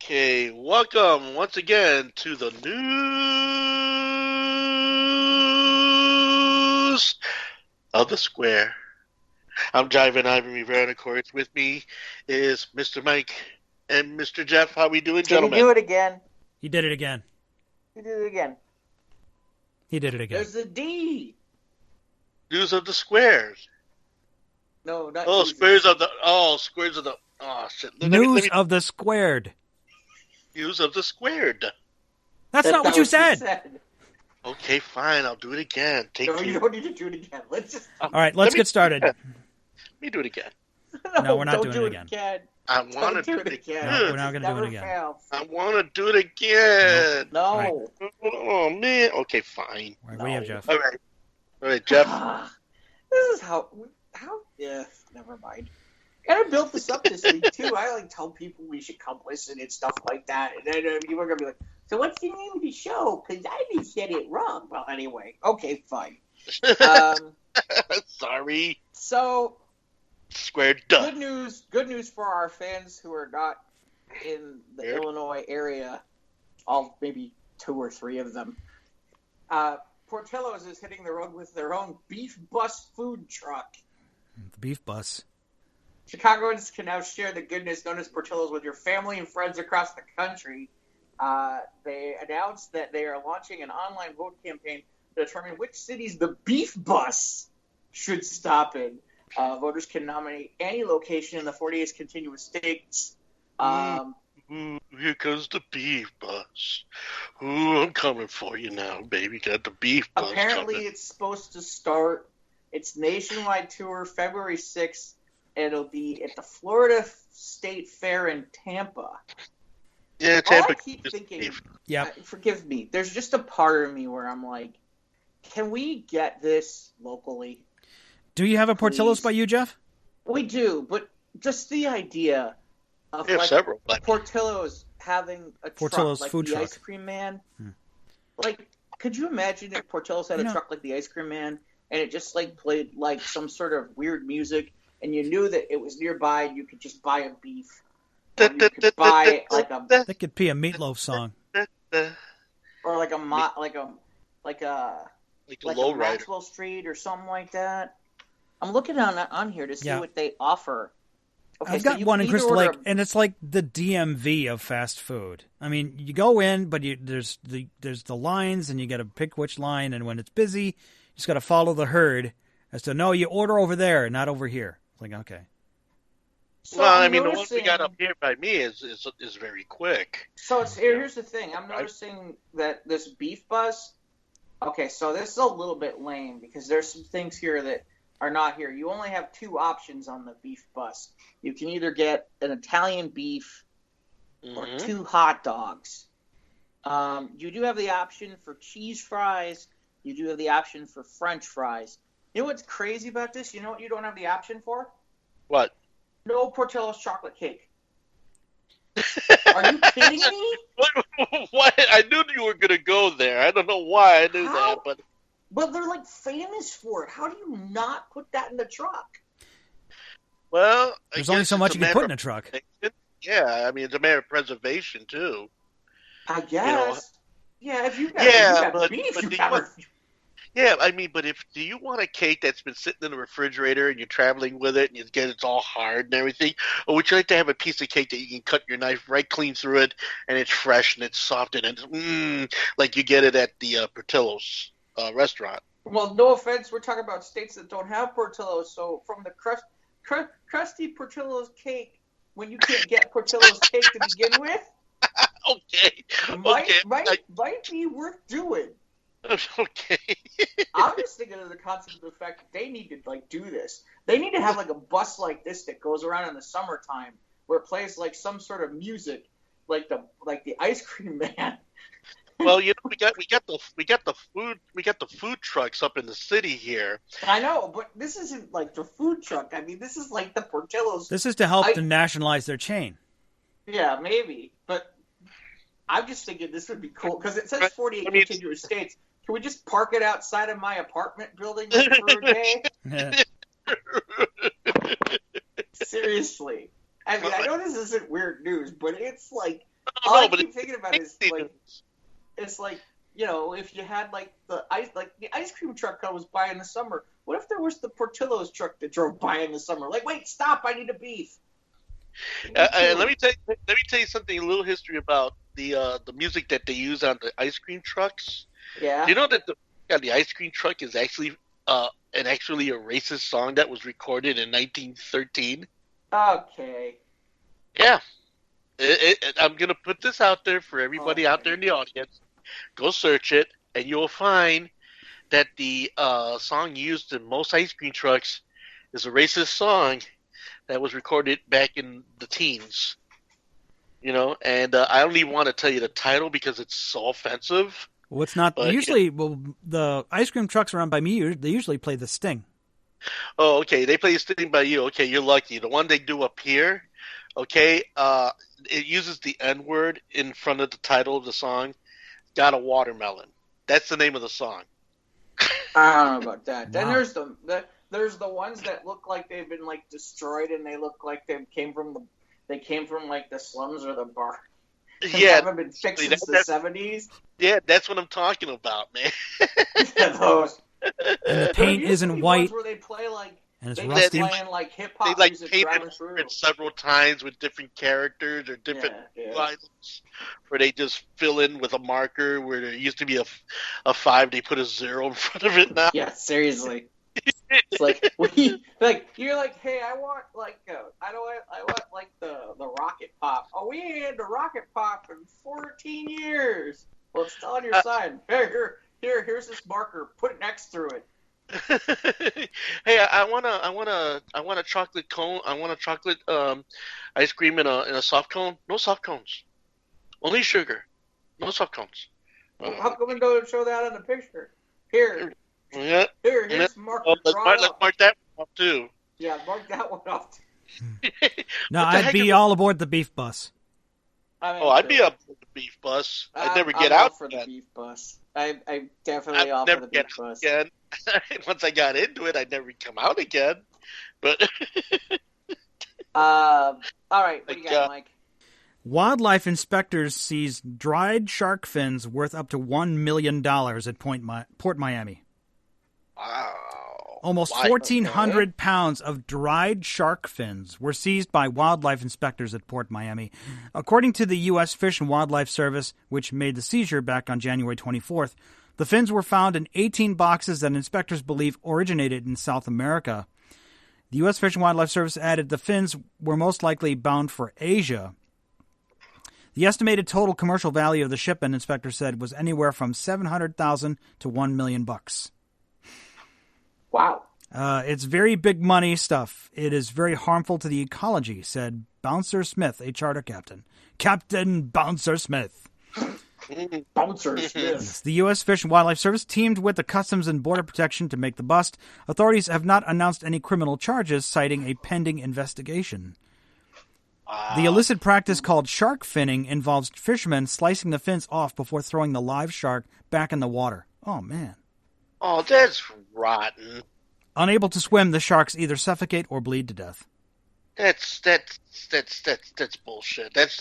Okay, welcome once again to the news of the square. I'm Jivin Ivan Rivera, and of course with me is Mr. Mike and Mr. Jeff. How we doing, Did he gentlemen? do it again? He did it again. He did it again. He did it again. There's a D. News of the squares. No, not Oh, Jesus. squares of the. Oh, squares of the. Oh shit. News of the squared. News of the squared. That's not what you said. Okay, fine. I'll do it again. No, you don't need to do it again. Let's just. All right, let's get started. Let me do it again. No, we're not don't doing do it again. I want to do it again. No, we're not going to do it again. Fails. I want to do it again. No. Right. Oh man. Okay, fine. All right, what do you have, Jeff? All right, Jeff. This is how. Yeah, never mind. And I built this up this week too. I tell people we should come listen and stuff like that. And then people are gonna be like, "So what's the name of the show?" Because I just said it wrong. Well, anyway, okay, fine. Sorry. So Squared duh. Good news for our fans who are not in the Illinois area. All maybe 2 or 3 of them. Portillo's is hitting the road with their own beef bus food truck. The beef bus. Chicagoans can now share the goodness known as Portillo's with your family and friends across the country. They announced that they are launching an online vote campaign to determine which cities the beef bus should stop in. Voters can nominate any location in the 48 continuous states. Here comes the beef bus. Ooh, I'm coming for you now, baby. Got the beef bus Apparently, coming. it's supposed to start its nationwide tour February 6th, and it'll be at the Florida State Fair in Tampa. Yeah, All Tampa. I keep thinking, Yeah. forgive me, there's just a part of me where I'm like, can we get this locally? Do you have a Portillo's Please. by you, Jeff? We do, but just the idea of We have several, but Portillo's having a Portillo's truck like food the truck. Ice Cream Man. Like, could you imagine if Portillo's had a truck like the Ice Cream Man and it just played some sort of weird music and you knew that it was nearby and you could just buy a beef. Or you could buy That could be a Meatloaf song. or like a low rider. Maxwell Street or something like that. I'm looking on here to see what they offer. Okay, I've so got you one can in either Crystal Lake, order and it's like the DMV of fast food. I mean, you go in, but there's the lines, and you got to pick which line, and when it's busy, you just got to follow the herd as to, no, you order over there, not over here. It's like, okay. So Well, I'm I mean, the one noticing- we got up here by me is very quick. So here's the thing. I'm noticing that this beef bus. Okay, so this is a little bit lame because there's some things here that are not here. You only have 2 options on the beef bus. You can either get an Italian beef or 2 hot dogs. You do have the option for cheese fries. You do have the option for French fries. You know what's crazy about this? You know what you don't have the option for? What? No Portillo's chocolate cake. Are you kidding me? What? I knew you were gonna go there. I don't know why I knew that, but they're famous for it. How do you not put that in the truck? well, There's only so much you can put in a truck. Yeah, I mean, it's a matter of preservation too. I guess. If you got, beef, but you do got yeah, I mean, but do you want a cake that's been sitting in the refrigerator and you're traveling with it and it's all hard and everything, or would you like to have a piece of cake that you can cut your knife right clean through it and it's fresh and it's soft and it's like you get it at the Portillo's restaurant? Well, no offense, we're talking about states that don't have Portillo's, so from the crusty Portillo's cake, when you can't get Portillo's cake to begin with, Okay. might be worth doing. Okay. I'm just thinking of the concept of the fact that they need to do this. They need to have a bus like this that goes around in the summertime where it plays some sort of music, like the Ice Cream Man. Well, we got the food trucks up in the city here. I know, but this isn't the food truck. I mean, this is the Portillo's. This is to help them nationalize their chain. Yeah, maybe, but I'm just thinking this would be cool because it says 48 contiguous states. Can we just park it outside of my apartment building for a day? Seriously. I mean, I know this isn't weird news, but it's All I but keep thinking about is like, it's like, you know, if you had like the ice cream truck that was by in the summer. What if there was the Portillo's truck that drove by in the summer? Like, wait, stop! I need a beef. And let me tell you something. A little history about the music that they use on the ice cream trucks. Yeah. Do you know that the ice cream truck is actually actually a racist song that was recorded in 1913? Okay. Yeah. I'm gonna put this out there for everybody out there in the audience. Go search it, and you'll find that the song used in most ice cream trucks is a racist song that was recorded back in the teens. You know, and I don't even want to tell you the title because it's so offensive. Well, it's not But, usually. Well, the ice cream trucks around by me, they usually play the Sting. Oh, okay. They play Sitting by You. Okay, you're lucky. The one they do up here, okay, it uses the N word in front of the title of the song. Got a watermelon. That's the name of the song. I don't know about that. Then Wow. there's the ones that look like they've been like destroyed and they look like they came from like the slums or the bar. Yeah, haven't been fixed since the 70s. yeah, that's what I'm talking about, man. Those. And the There paint used to isn't be white, ones where they play like and it's they rusty. playing like hip They hop like music painted driving through. it several times with different characters or different Yeah. items, where they just fill in with a marker where there used to be a 5, they put a 0 in front of it now. Yeah, seriously. It's like you're like, hey, I want like I want like the rocket pop. Oh, we ain't had the rocket pop in 14 years. Well, it's still on your sign. Here's this marker. Put an X through it. Hey, I want a chocolate cone. I want a chocolate ice cream in a soft cone. No soft cones. Only sugar. No soft cones. How come it don't show that on the picture? Here, Yeah. here's marker. Oh, let's Draw it mark up. that one off too. Yeah, mark that one off. No, What the I'd heck be is- all aboard the beef bus. I'd be up for the beef bus. I'd never get I'm out up for the again. beef bus. I'm definitely I'd off for never the get beef out bus. again. Once I got into it, I'd never come out again. But All right, what do you Like, got, Mike? Wildlife inspectors seized dried shark fins worth up to $1 million at Port Miami. wow. Almost Why? 1,400 pounds of dried shark fins were seized by wildlife inspectors at Port Miami. According to the U.S. Fish and Wildlife Service, which made the seizure back on January 24th, the fins were found in 18 boxes that inspectors believe originated in South America. The U.S. Fish and Wildlife Service added the fins were most likely bound for Asia. The estimated total commercial value of the shipment, inspectors said, was anywhere from $700,000 to $1 million. Wow. It's very big money stuff. It is very harmful to the ecology, said Bouncer Smith, a charter captain. Captain Bouncer Smith. Bouncer Smith. The U.S. Fish and Wildlife Service teamed with the Customs and Border Protection to make the bust. Authorities have not announced any criminal charges, citing a pending investigation. The illicit practice called shark finning involves fishermen slicing the fins off before throwing the live shark back in the water. Oh, man. Oh, that's rotten. Unable to swim, the sharks either suffocate or bleed to death. That's bullshit. That's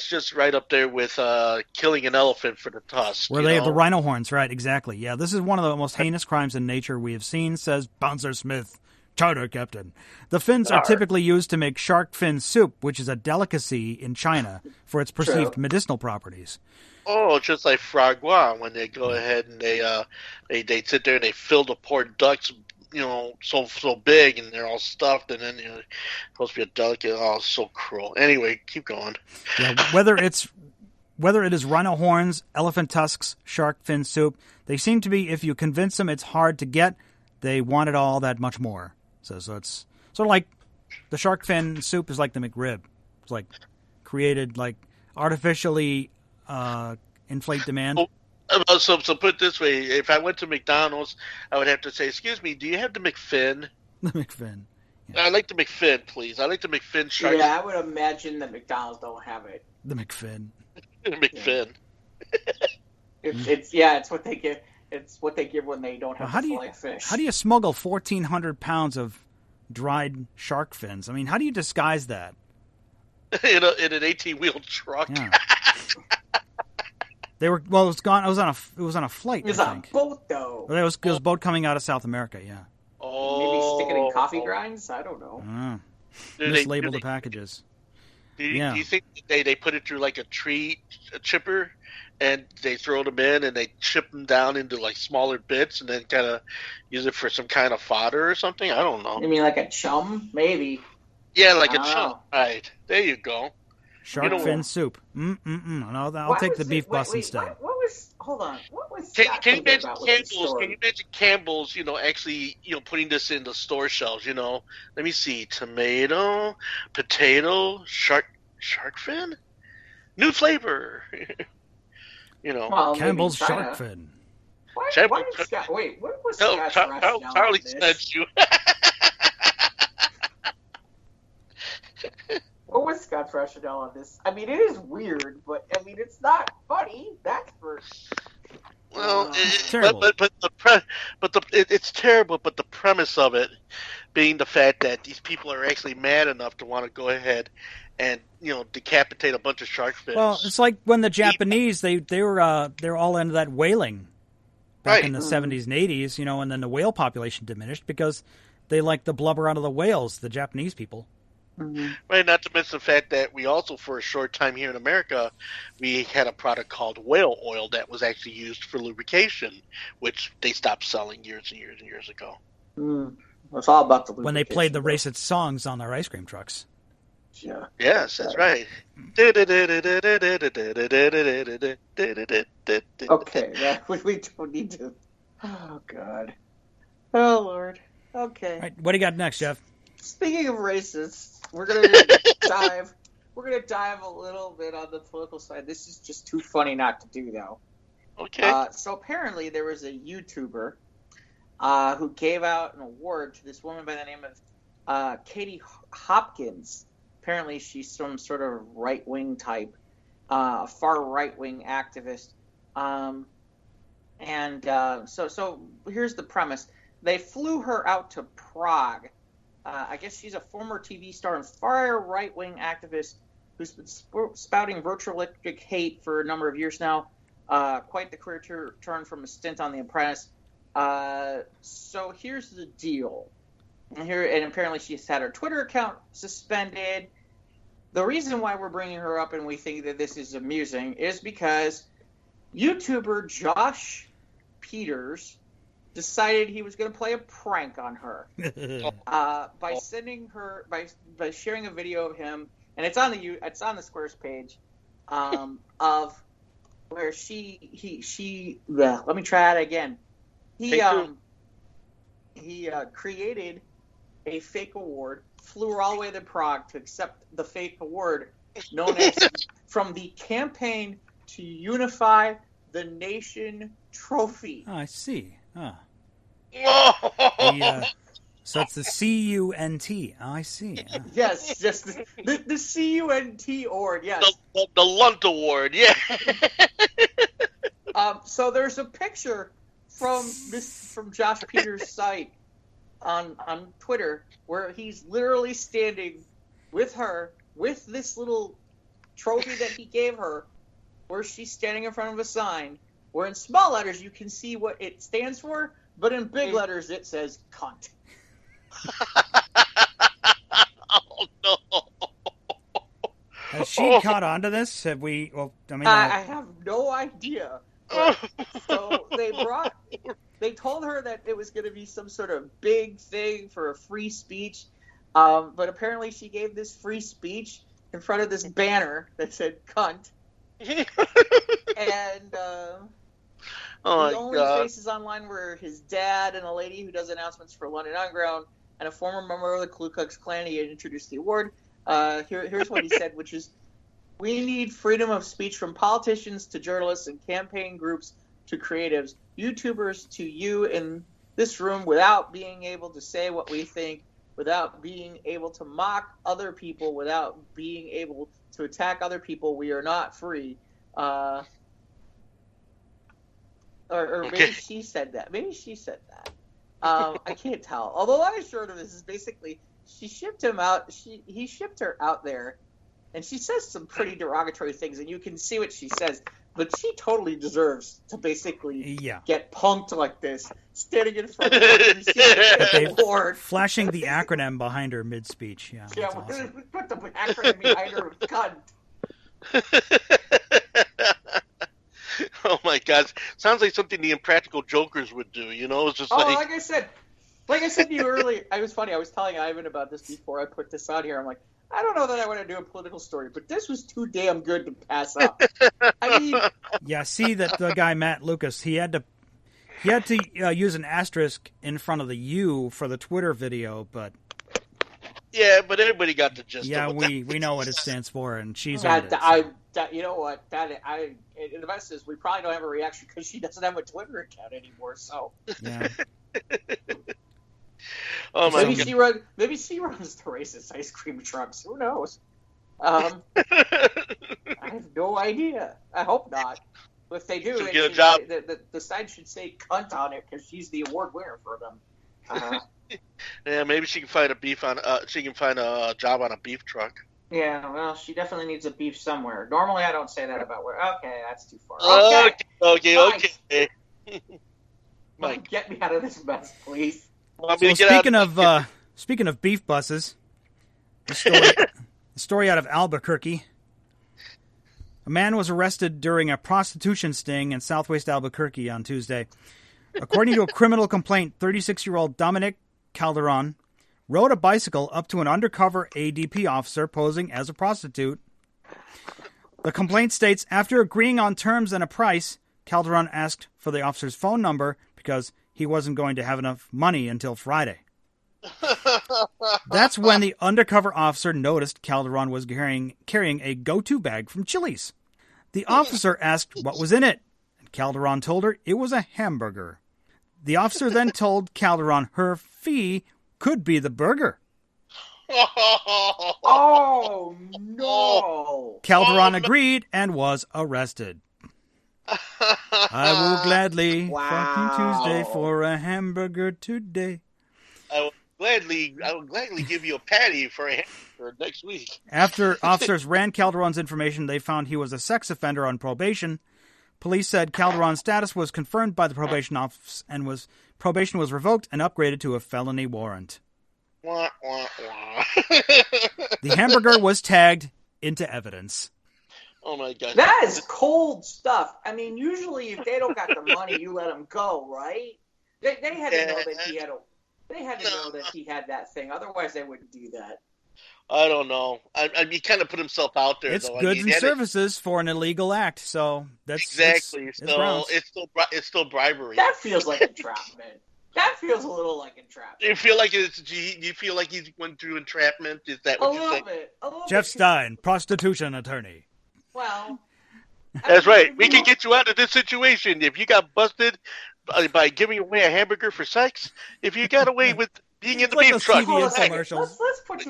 just right up there with killing an elephant for the tusk. Where you they have know? the rhino horns, right, exactly. Yeah, this is one of the most heinous crimes in nature we have seen, says Bouncer Smith, charter captain. The fins are typically used to make shark fin soup, which is a delicacy in China for its perceived medicinal properties. Oh, just like foie gras when they go ahead and they sit there and they fill the poor ducks, you know, so big and they're all stuffed and then it's supposed to be a delicate. Oh, it's so cruel. Anyway, keep going. Yeah, whether it is rhino horns, elephant tusks, shark fin soup, they seem to be, if you convince them it's hard to get, they want it all that much more. So it's sort of like the shark fin soup is like the McRib. It's like created like artificially inflate demand. So put it this way, if I went to McDonald's, I would have to say, excuse me, do you have the McFin? The McFin. I'd like the McFin, please. I'd like the McFin shark. Yeah, I would imagine that McDonald's don't have it. The McFin. McFin. It's what they give. It's what they give when they don't have fillet fish. How do you smuggle 1,400 pounds of dried shark fins? I mean, how do you disguise that? in an 18-wheel truck. Yeah. They were It was gone. It was on a flight. It was I a think. boat, though. Well, it was a boat coming out of South America. Yeah. Maybe stick it in coffee Oh. grinds? I don't know. Mislabeled the packages. Do you think they put it through like a tree chipper, and they throw them in and they chip them down into like smaller bits, and then kind of use it for some kind of fodder or something? I don't know. You mean like a chum? Maybe. Yeah, like a I don't chunk. know. Right. There you go. Shark fin soup. No, I'll Why take was the beef it- bus wait, instead. What was? Hold on. What was? Can Scott you thinking imagine about with this Campbell's? story? Can you imagine Campbell's? Actually, putting this in the store shelves. Let me see: tomato, potato, shark fin, new flavor. Well, Campbell's maybe shark China. fin. Why did Scott? Wait, what was Scott's rationale Charlie on this? sent you. What was Scott's rationale on this? I mean, it is weird, but I mean, it's not funny. That's for. Well, terrible. it's terrible. But the premise of it being the fact that these people are actually mad enough to want to go ahead and decapitate a bunch of shark fins. Well, it's like when the Japanese they were all into that whaling back in the 70s and 80s, and then the whale population diminished because they liked the blubber out of the whales, the Japanese people. Mm-hmm. Right, not to mention the fact that we also, for a short time here in America, we had a product called whale oil that was actually used for lubrication, which they stopped selling years and years and years ago. It's all about the when they played the racist songs on their ice cream trucks. Yeah. Yes, that's right. Okay, we don't need to. Oh God. Oh Lord. Okay. All right, what do you got next, Jeff? Speaking of racists, we're gonna dive. We're gonna dive a little bit on the political side. This is just too funny not to do, though. Okay. So apparently there was a YouTuber who gave out an award to this woman by the name of Katie Hopkins. Apparently she's some sort of right-wing type, far right-wing activist. So here's the premise. They flew her out to Prague. I guess she's a former TV star and far right-wing activist who's been spouting virtualistic hate for a number of years now. Quite the career turn from a stint on The Apprentice. So here's the deal. And apparently she's had her Twitter account suspended. The reason why we're bringing her up and we think that this is amusing is because YouTuber Josh Peters decided he was going to play a prank on her by sending her by sharing a video of him, and it's on the Squares page, of where let me try it again. He created a fake award, flew her all the way to Prague to accept the fake award known as from the Campaign to Unify the Nation Trophy. Oh, I see. Oh. Oh. So it's the CUNT. Oh, I see. Oh. Yes, just the CUNT award. Yes. The Lunt Award. Yeah. So there's a picture from Josh Peters' site on Twitter where he's literally standing with her with this little trophy that he gave her, where she's standing in front of a sign where in small letters you can see what it stands for, but in big letters it says cunt. Oh no. Has she caught on to this? Have we? Well, I mean, I have no idea. So they told her that it was going to be some sort of big thing for a free speech, but apparently she gave this free speech in front of this banner that said cunt. And the only faces online were his dad and a lady who does announcements for London Underground and a former member of the Ku Klux Klan. He had introduced the award. Here's what he said, which is, "We need freedom of speech from politicians to journalists and campaign groups to creatives, YouTubers to you in this room, without being able to say what we think, without being able to mock other people, without being able to attack other people. We are not free." Or maybe she said that. Maybe she said that. I can't tell. Although long and short of this is basically she shipped him out. He shipped her out there, and she says some pretty derogatory things, and you can see what she says. But she totally deserves to basically get punked like this, standing in front of her receiving an award. Flashing the acronym behind her mid-speech. Yeah, awesome. Put the acronym behind her, cunt. Oh my God! Sounds like something the Impractical Jokers would do. It's just like I said to you earlier. I was telling Ivan about this before I put this on here. I'm like, I don't know that I want to do a political story, but this was too damn good to pass up. I mean, yeah. See that the guy Matt Lucas, he had to use an asterisk in front of the U for the Twitter video, but. Yeah, but everybody got the gist. Yeah, of we know what it stands for, and she's you know what? The best is we probably don't have a reaction because she doesn't have a Twitter account anymore. So yeah. Oh my God. Maybe she runs the racist ice cream trucks. Who knows? I have no idea. I hope not. But if they do, the sign should say "cunt" on it because she's the award winner for them. Yeah, maybe she can find a job on a beef truck. Yeah, well, she definitely needs a beef somewhere. Normally, I don't say that about where. Okay, that's too far. Okay. Mike, get me out of this mess, please. So speaking of beef buses, the story out of Albuquerque. A man was arrested during a prostitution sting in southwest Albuquerque on Tuesday. According to a criminal complaint, 36-year-old Dominic Calderon rode a bicycle up to an undercover ADP officer posing as a prostitute. The complaint states, after agreeing on terms and a price, Calderon asked for the officer's phone number because he wasn't going to have enough money until Friday. That's when the undercover officer noticed Calderon was carrying a go-to bag from Chili's. The officer asked what was in it, and Calderon told her it was a hamburger. The officer then told Calderon her fee could be the burger. Oh, no! Calderon agreed and was arrested. I will gladly fuck you Tuesday for a hamburger today. I will gladly give you a patty for a hamburger next week. After officers ran Calderon's information, they found he was a sex offender on probation. Police said Calderon's status was confirmed by the probation office and probation was revoked and upgraded to a felony warrant. Wah, wah, wah. The hamburger was tagged into evidence. Oh my God. That is cold stuff. I mean, usually if they don't got the money, you let them go, right? They had to know that he had know that he had that thing. Otherwise, they wouldn't do that. I don't know. He kind of put himself out there. It's goods and services for an illegal act, so that's exactly. It's still bribery. That feels like entrapment. That feels a little like entrapment. Do you feel like he's went through entrapment? Is that what you're saying? A little Jeff bit. Stein, prostitution attorney. Well, that's right. We can get you out of this situation if you got busted by giving away a hamburger for sex. If you got away with being in the beef truck. Commercials. Let's put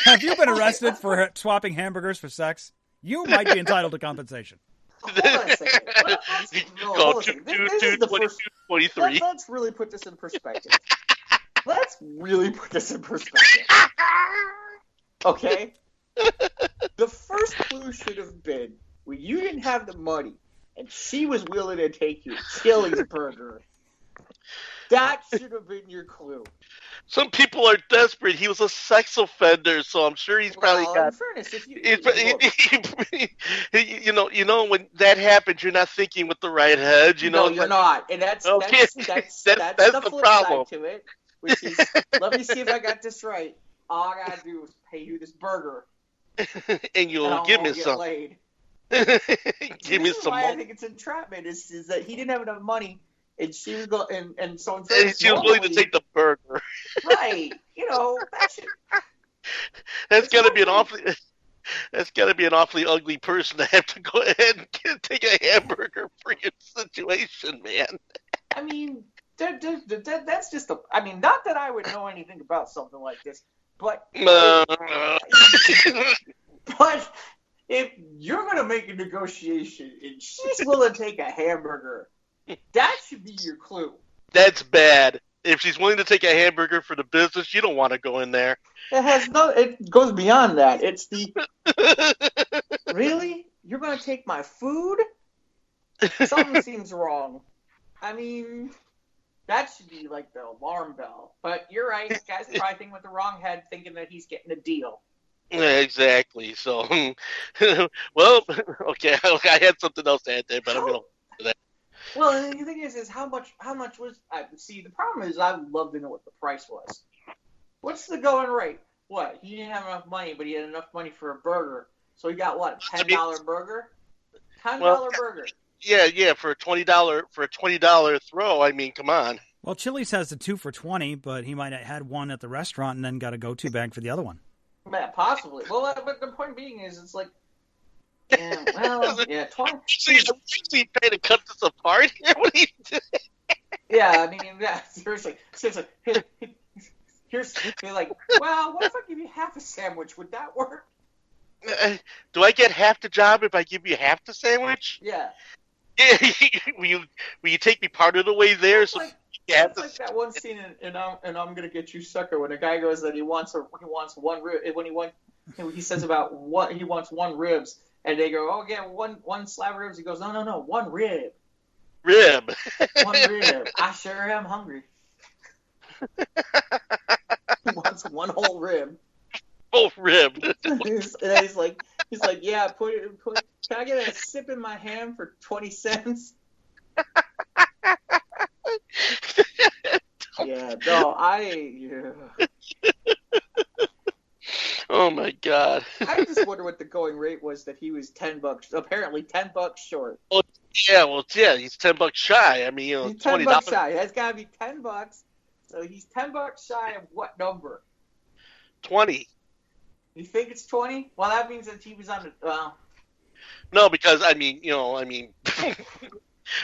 Have you been arrested for swapping hamburgers for sex? You might be entitled to compensation. Hold on a second. This is the first. Let's really put this in perspective. Okay? The first clue should have been when you didn't have the money and she was willing to take your Chili's burger. That should have been your clue. Some people are desperate. He was a sex offender, so I'm sure he's probably got. In fairness, if you know, when that happens, you're not thinking with the right head. No, you're not, and that's the flip problem side to it. Which is, let me see if I got this right. All I gotta do is pay you this burger, and you'll give me some. Give me some. I think it's entrapment. Is that he didn't have enough money. And she was going, and so she was willing to take the burger. Right, that should. That's got to be an awfully ugly person to have to go ahead and take a hamburger for your situation, man. I mean, that's just I mean, not that I would know anything about something like this, but but if you're gonna make a negotiation and she's willing to take a hamburger. That should be your clue. That's bad. If she's willing to take a hamburger for the business, you don't want to go in there. It goes beyond that. It's the really? You're gonna take my food? Something seems wrong. I mean, that should be like the alarm bell. But you're right. Guys probably thinking with the wrong head, thinking that he's getting a deal. Yeah, exactly. So, well, okay. I had something else to add there, but I'm gonna. Well, and the thing is how much was I see? The problem is I'd love to know what the price was. What's the going rate? What, he didn't have enough money, but he had enough money for a burger, so he got what, $10 burger? $10 burger. Yeah, for a $20 throw. I mean, come on. Well, Chili's has the 2 for $20, but he might have had one at the restaurant and then got a go-to bag for the other one. Yeah, possibly. Well, but the point being is, it's like, yeah, well, yeah, 20. So you're trying to cut this apart here? What are you doing? Yeah, I mean, yeah, seriously. You're like, well, what if I give you half a sandwich? Would that work? Do I get half the job if I give you half the sandwich? Yeah. Yeah. will you take me part of the way there? It's like that one scene in I'm Gonna Get You, Sucker, when a guy goes that he wants one rib. He says about what he wants, one ribs, and they go, oh yeah, one slab of ribs. He goes, no, one rib. Rib. One rib. I sure am hungry. He wants one whole rib. Whole rib. He's like, yeah, can I get a sip in my ham for 20 cents? Yeah, no, Oh my God. I just wonder what the going rate was that he was $10, apparently $10 short. Oh, yeah, he's $10 shy. I mean, he's $20 $10 shy. That's got to be $10. So he's $10 shy of what number? 20. You think it's 20? Well, that means that he was on the. Well. No, because I mean,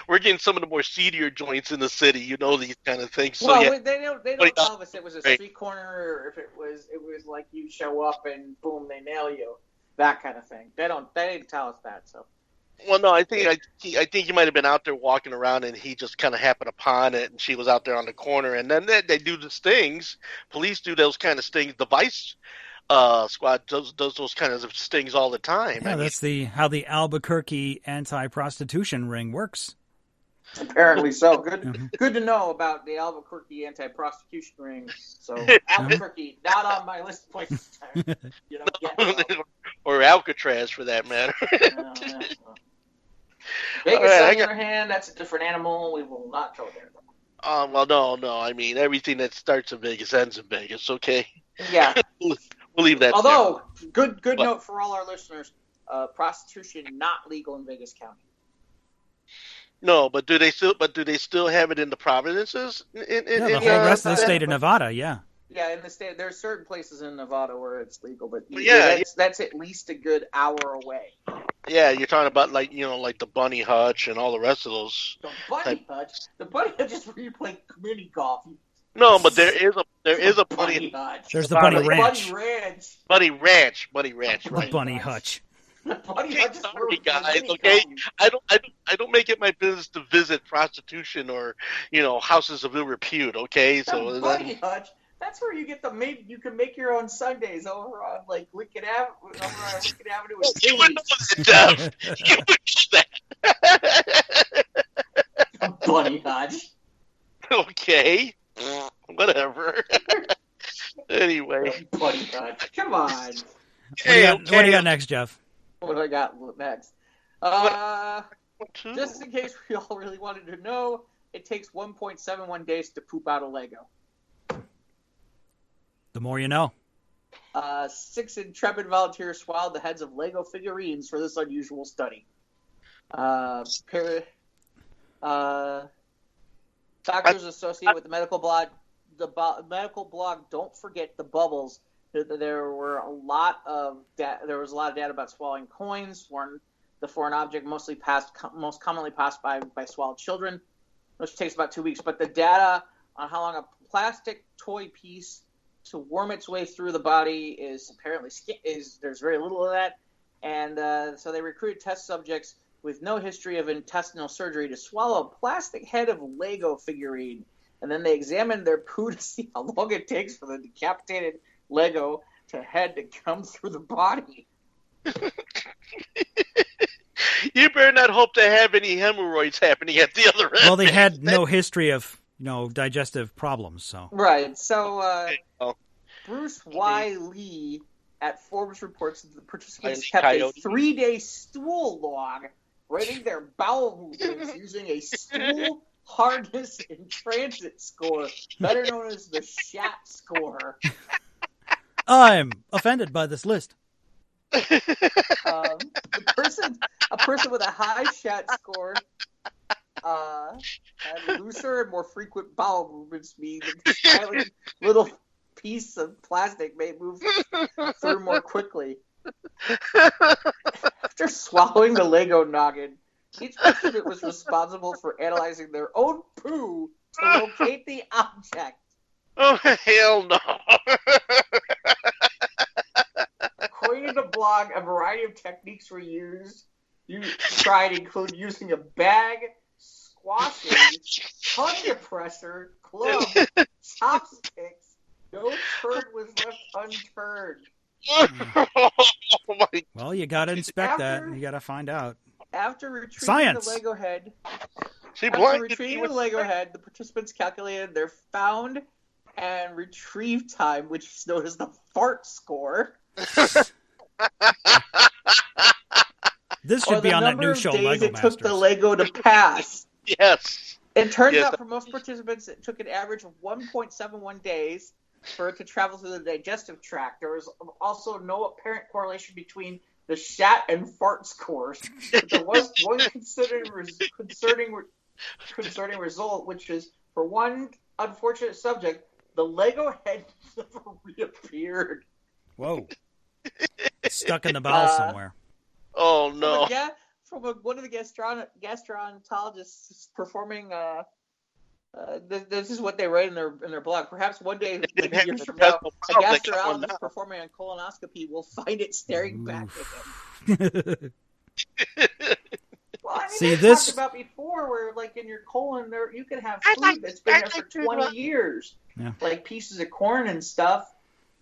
we're getting some of the more seedier joints in the city. These kind of things. So, well, yeah. they don't tell us it was a street corner, or if it was like you show up and boom, they nail you, that kind of thing. They didn't tell us that. So. Well, no, I think he might have been out there walking around, and he just kind of happened upon it, and she was out there on the corner, and then they do the stings. Police do those kind of stings. The Vice squad does those kinds of stings all the time. Yeah, that's how the Albuquerque anti-prostitution ring works. Apparently so. Good to know about the Albuquerque anti-prostitution ring. So Albuquerque, not on my list of places you don't get. Or Alcatraz, for that matter. Vegas, on the other hand, that's a different animal. We will not go there. Well, no. I mean, everything that starts in Vegas ends in Vegas. Okay. Yeah. We'll leave that. Although, good note for all our listeners: prostitution not legal in Vegas County. No, but do they still have it in the provinces? The whole rest of the state of Nevada, yeah. Yeah, in the state, there's certain places in Nevada where it's legal, but that's at least a good hour away. Yeah, you're talking about like the Bunny Hutch and all the rest of those. The Bunny Hutch. The Bunny Hutch is where you play mini golf. No, but there is a Bunny Hutch. There's the Bunny Ranch. Bunny Ranch. The Bunny Hutch. Sorry, guys. Okay, I don't make it my business to visit prostitution or houses of ill repute. Okay, so Bunny Hutch. That's where you get you can make your own Sundays over on like Lincoln Avenue. You would know that. Bunny Hutch. Okay, whatever. Anyway, Bunny Hutch. Come on. What do you got next, Jeff? What do I got next? Just in case we all really wanted to know, it takes 1.71 days to poop out a Lego. The more you know. 6 intrepid volunteers swallowed the heads of Lego figurines for this unusual study. Doctors associated with the medical blog, Don't Forget the Bubbles. There was a lot of data about swallowing coins, the foreign object most commonly passed by swallowed children, which takes about 2 weeks. But the data on how long a plastic toy piece to worm its way through the body is apparently there's very little of that, and so they recruited test subjects with no history of intestinal surgery to swallow a plastic head of Lego figurine and then they examine their poo to see how long it takes for the decapitated Lego to head to come through the body. You better not hope to have any hemorrhoids happening at the other end. Well, they had no history of digestive problems, so. Right. So Bruce Y. Lee at Forbes reports that the participants kept a 3-day stool log, rating their bowel movements using a stool hardness in transit score, better known as the SHAT score. I'm offended by this list. A person with a high SHAT score had looser and more frequent bowel movements, meaning the tiny little piece of plastic may move through more quickly. After swallowing the Lego noggin, each participant was responsible for analyzing their own poo to locate the object. Oh, hell no. According to the blog, a variety of techniques were tried, including using a bag, squashing, tongue depressor, club, chopsticks. No turd was left unturned. Well, you got to inspect that. You got to find out. After retrieving Science. the Lego head, the participants calculated their found and retrieve time, which is known as the fart score. This should be on that new show, Lego Masters. It took the Lego to pass. Yes. It turns out for most participants, it took an average of 1.71 days for it to travel through the digestive tract. There was also no apparent correlation between the shat and fart scores. But there was one concerning result, which is, for one unfortunate subject, the Lego head never reappeared. Whoa. Stuck in the bowel somewhere. Oh, no. One of the gastroenterologists performing... this is what they write in their blog. Perhaps one day, years from now, a gastroenterologist performing a colonoscopy will find it staring back at him. Well, I mean, we talked about before, where like in your colon, you can have food that's been there for 20 years, like pieces of corn and stuff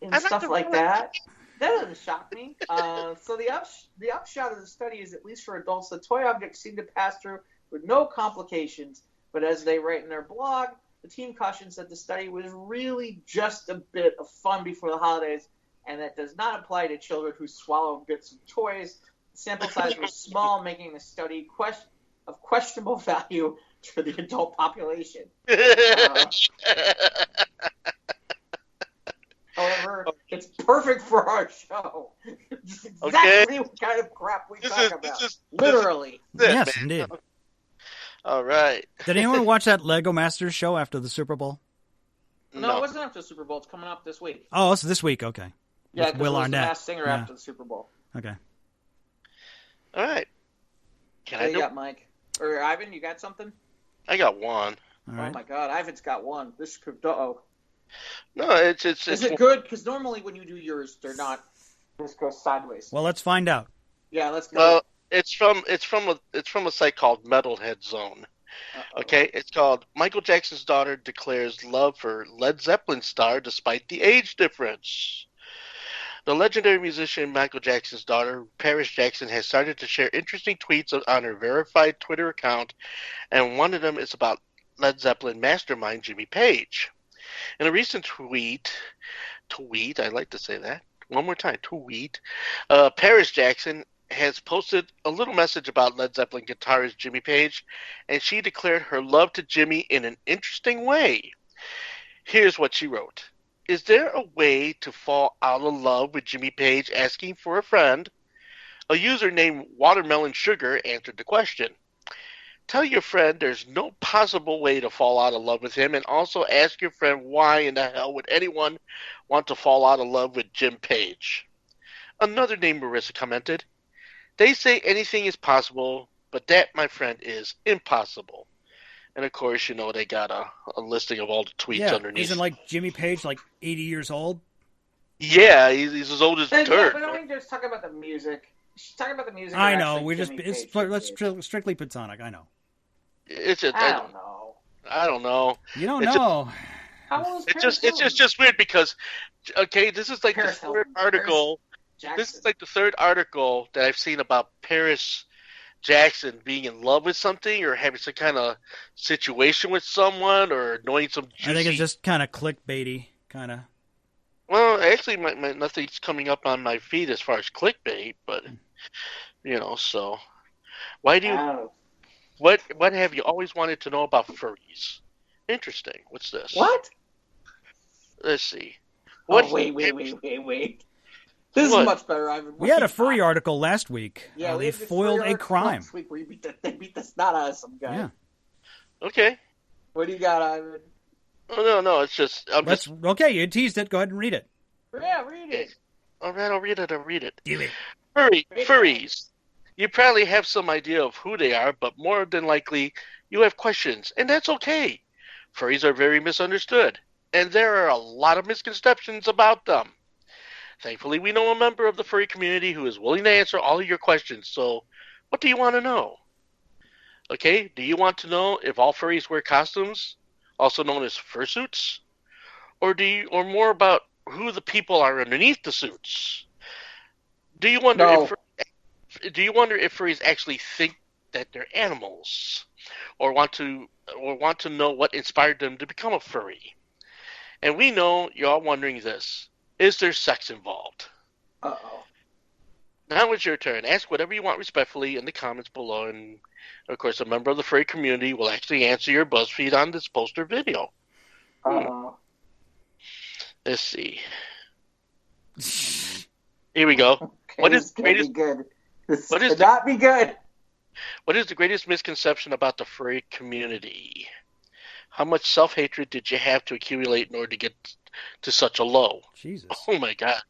like that. That doesn't shock me. So the upshot of the study is, at least for adults, the toy objects seem to pass through with no complications. But as they write in their blog, the team cautions that the study was really just a bit of fun before the holidays, and that does not apply to children who swallow bits of toys. The sample size was small, making the study of questionable value for the adult population. However, it's perfect for our show. It's exactly what kind of crap we talk about. Literally. Yes, indeed. All right. Did anyone watch that Lego Masters show after the Super Bowl? No, it wasn't after the Super Bowl. It's coming up this week. Oh, it's this week. Okay. Yeah, because Will Arnett, the Masked Singer after the Super Bowl. Okay. All right. You got Mike or Ivan? You got something? I got one. All right. Oh my God, Ivan's got one. This could. No, it's. Is it good? Because normally when you do yours, they're not. This goes sideways. Well, let's find out. Yeah, let's go. Well, it's from a site called Metalhead Zone. Uh-oh. Okay, it's called Michael Jackson's daughter declares love for Led Zeppelin star despite the age difference. The legendary musician Michael Jackson's daughter, Paris Jackson, has started to share interesting tweets on her verified Twitter account, and one of them is about Led Zeppelin mastermind Jimmy Page. In a recent tweet, I like to say that one more time, Paris Jackson has posted a little message about Led Zeppelin guitarist Jimmy Page, and she declared her love to Jimmy in an interesting way. Here's what she wrote. Is there a way to fall out of love with Jimmy Page asking for a friend? A user named Watermelon Sugar answered the question. Tell your friend there's no possible way to fall out of love with him, and also ask your friend why in the hell would anyone want to fall out of love with Jim Page. Another named Marissa commented, they say anything is possible, but that, my friend, is impossible. And, of course, they got a listing of all the tweets underneath. Isn't, Jimmy Page, 80 years old? Yeah, he's as old as dirt. But don't we just talk about the music? She's talking about the music. I know. Let's strictly platonic. I know. I don't know. I don't know. You don't It's know. How old is It's Paris just Hilton? weird because okay, this is like Paris the third Hilton. article. Jackson. This is like the third article that I've seen about Paris Jackson being in love with something or having some kind of situation with someone or knowing some juicy. I think it's just kind of clickbaity, kind of. Well, actually, my nothing's coming up on my feed as far as clickbait, but so why do you? Oh. What have you always wanted to know about furries? Interesting. What's this? What? Let's see. Wait. This What? is much better, Ivan. We had a furry article last week. Yeah, they foiled a crime. Last week where they beat the snot out of some guy. Yeah. Okay. What do you got, Ivan? Oh, no, it's just Okay, you teased it. Go ahead and read it. Yeah, read it. All right, I'll read it. Do it. Furries. You probably have some idea of who they are, but more than likely, you have questions, and that's okay. Furries are very misunderstood, and there are a lot of misconceptions about them. Thankfully, we know a member of the furry community who is willing to answer all of your questions, so what do you want to know? Okay, do you want to know if all furries wear costumes, also known as fursuits? Or more about who the people are underneath the suits? Do you wonder if furries actually think that they're animals, or want to know what inspired them to become a furry? And we know you're all wondering this: is there sex involved? Uh-oh. Now it's your turn. Ask whatever you want respectfully in the comments below, and of course, a member of the furry community will actually answer your BuzzFeed on this poster video. Uh-oh. Let's see. Here we go. Okay, What is this could be good. This what could is not be good. What is the greatest misconception about the furry community? How much self-hatred did you have to accumulate in order to get to such a low? Jesus. Oh my gosh.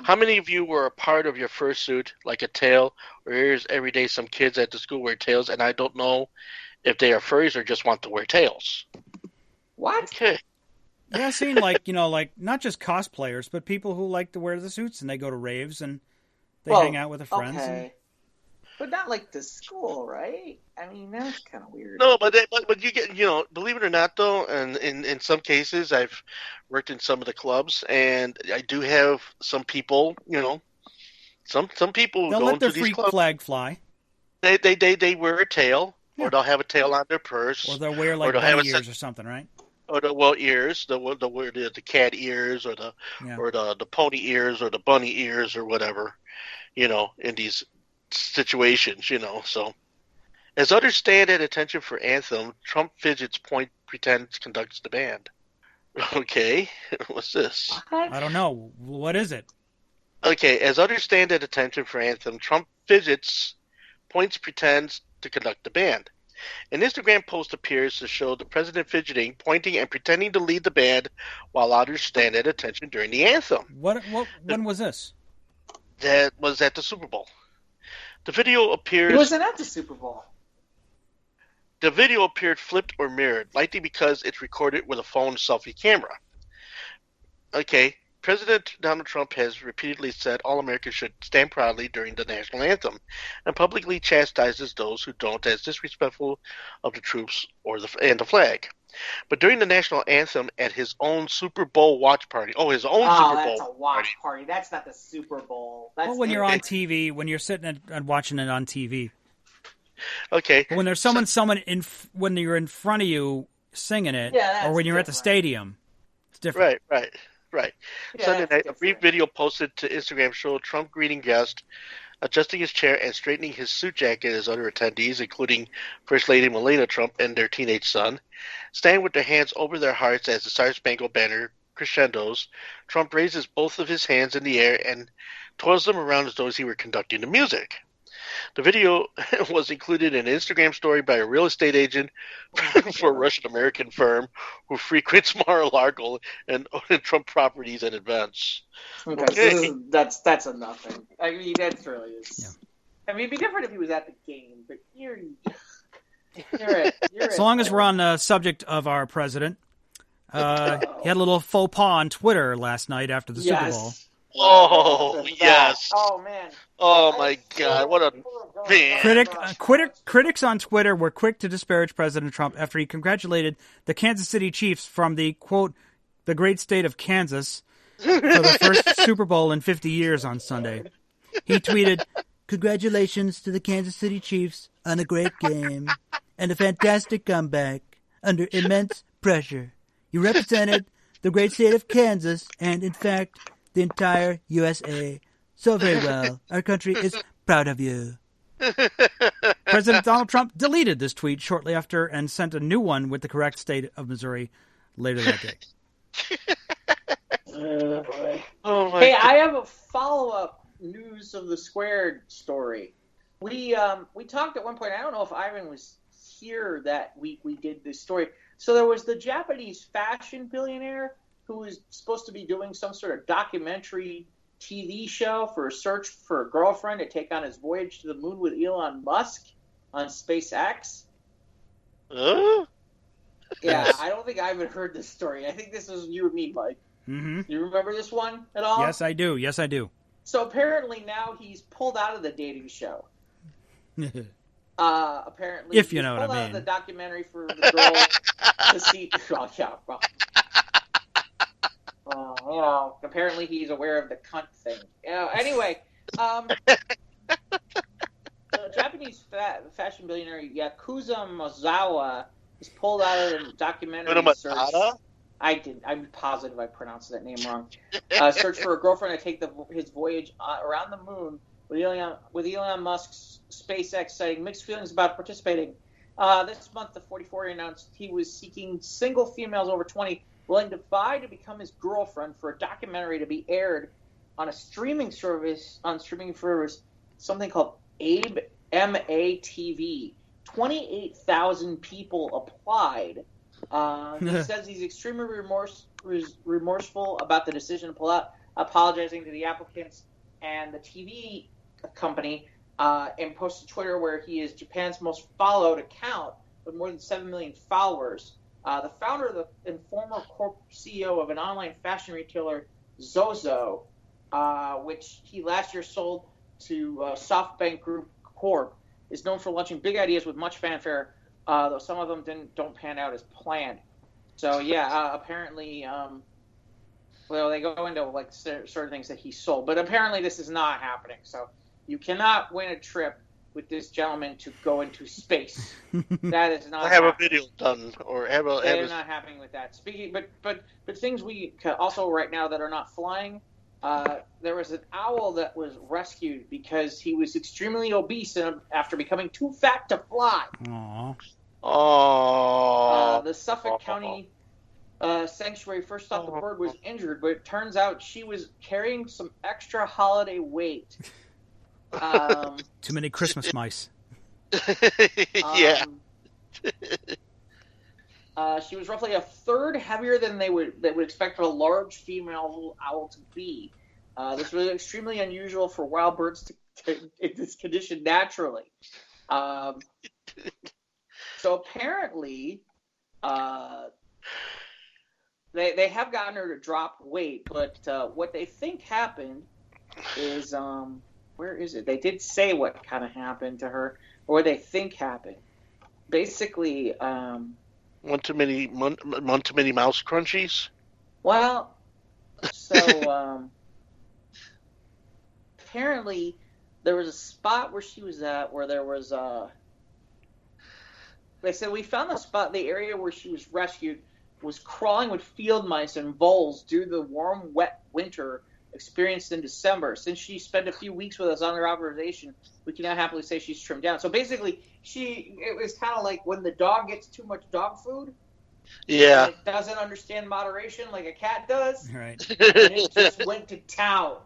How many of you were a part of your fursuit, like a tail or ears? Every day some kids at the school wear tails, and I don't know if they are furries or just want to wear tails. What? Okay. Yeah, I've seen like not just cosplayers, but people who like to wear the suits and they go to raves and they hang out with their friends. Okay. But not like the school, right? I mean, that's kind of weird. No, but you get, believe it or not, though, and in some cases, I've worked in some of the clubs, and I do have some people, some people They'll go let into their these freak clubs. flag fly. They wear a tail, Yeah. or they'll have a tail on their purse, Or they'll wear like they'll have bunny a ears or something, right? or ears, they'll wear the cat ears, or the pony ears, or the bunny ears, or whatever, in these situations, So, as others stand at attention for Anthem, Trump fidgets, point, pretends, conducts the band. Okay, what's this? I don't know. What is it? Okay, as others stand at attention for Anthem, Trump fidgets, points, pretends to conduct the band. An Instagram post appears to show the president fidgeting, pointing, and pretending to lead the band while others stand at attention during the anthem. When was this? That was at the Super Bowl. The video appears. He wasn't at the Super Bowl. The video appeared flipped or mirrored, likely because it's recorded with a phone selfie camera. Okay, President Donald Trump has repeatedly said all Americans should stand proudly during the national anthem, and publicly chastises those who don't as disrespectful of the troops and the flag. But during the national anthem at his own Super Bowl watch party, Super Bowl that's a watch party. That's not the Super Bowl. That's when you're on TV, when you're sitting and watching it on TV. Okay. But when there's when you're in front of you singing it, or when you're at the stadium, it's different. Right. Yeah, Sunday night, a brief video posted to Instagram showed Trump greeting guests, adjusting his chair and straightening his suit jacket as other attendees, including First Lady Melania Trump and their teenage son, stand with their hands over their hearts as the Star-Spangled Banner crescendos. Trump raises both of his hands in the air and twirls them around as though he were conducting the music. The video was included in an Instagram story by a real estate agent for a Russian-American firm who frequents Mar-a-Lago and Trump properties and events. Okay. So that's a nothing. I mean, that's really is. Yeah. I mean, it'd be different if he was at the game, but you're right. So long as we're on the subject of our president, he had a little faux pas on Twitter last night after the Super Bowl. Oh, yes. Oh, man. Oh, my God. What a... People are Critics on Twitter were quick to disparage President Trump after he congratulated the Kansas City Chiefs from the, quote, the great state of Kansas for the first Super Bowl in 50 years on Sunday. He tweeted, "Congratulations to the Kansas City Chiefs on a great game and a fantastic comeback under immense pressure. You represented the great state of Kansas and, in fact, the entire USA so very well. Our country is proud of you." President Donald Trump deleted this tweet shortly after and sent a new one with the correct state of Missouri later that day. Hey, I have a follow-up news of the Squared story. We talked at one point, I don't know if Ivan was here that week we did this story. So there was the Japanese fashion billionaire who was supposed to be doing some sort of documentary TV show for a search for a girlfriend to take on his voyage to the moon with Elon Musk on SpaceX. Yeah, I don't think I even heard this story. I think this was you and me, Mike. Mm-hmm. Do you remember this one at all? Yes, I do. So apparently now he's pulled out of the dating show. Apparently, if you know what I mean. Pulled out of the documentary for the girl to see. Oh, yeah. Apparently he's aware of the cunt thing. Anyway, the Japanese fashion billionaire Yakuza Mazawa is pulled out of the documentary search. I'm positive I pronounced that name wrong. Search for a girlfriend to take his voyage around the moon with Elon Musk's SpaceX, citing mixed feelings about participating. This month, the 44 announced he was seeking single females over 20 willing to vie to become his girlfriend for a documentary to be aired on a streaming service, something called ABE-MA-TV. 28,000 people applied. He says he's extremely remorseful about the decision to pull out, apologizing to the applicants and the TV company, and posted to Twitter where he is Japan's most followed account with more than 7 million followers. The founder and former CEO of an online fashion retailer, Zozo, which he last year sold to SoftBank Group Corp, is known for launching big ideas with much fanfare, though some of them don't pan out as planned. So apparently, they go into like certain things that he sold, but apparently this is not happening. So you cannot win a trip with this gentleman to go into space. That is not. Have happening. A video done or have a. That is not happening with that. Speaking, but things we also right now that are not flying. There was an owl that was rescued because he was extremely obese after becoming too fat to fly. Aww. The Suffolk County sanctuary first thought the bird was injured, but it turns out she was carrying some extra holiday weight. Too many Christmas mice. Yeah. She was roughly a third heavier than they would expect a large female owl to be. This was extremely unusual for wild birds to in this condition naturally. So apparently, they have gotten her to drop weight, but what they think happened is where is it? They did say what kind of happened to her, or they think happened. Basically, one too many mouse crunchies. Well, so apparently there was a spot where she was at where there was they said we found the spot, the area where she was rescued was crawling with field mice and voles due to the warm, wet winter experienced in December. Since she spent a few weeks with us under observation, we can now happily say she's trimmed down. So basically, it was kind of like when the dog gets too much dog food. Yeah. And it doesn't understand moderation like a cat does. Right. And it just went to town.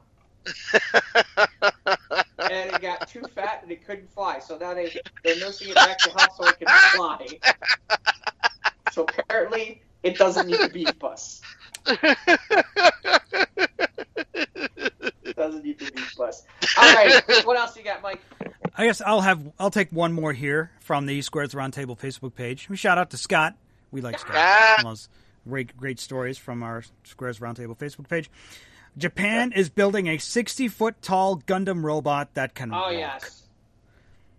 And it got too fat and it couldn't fly. So now they're nursing it back to health so it can fly. So apparently, it doesn't need a beef bus. Doesn't need the beef bus. All right, what else you got, Mike? I guess I'll take one more here from the Squares Roundtable Facebook page. We shout out to Scott. We like Scott. One of those great stories from our Squares Roundtable Facebook page. Japan is building a 60-foot tall Gundam robot that can walk. Yes.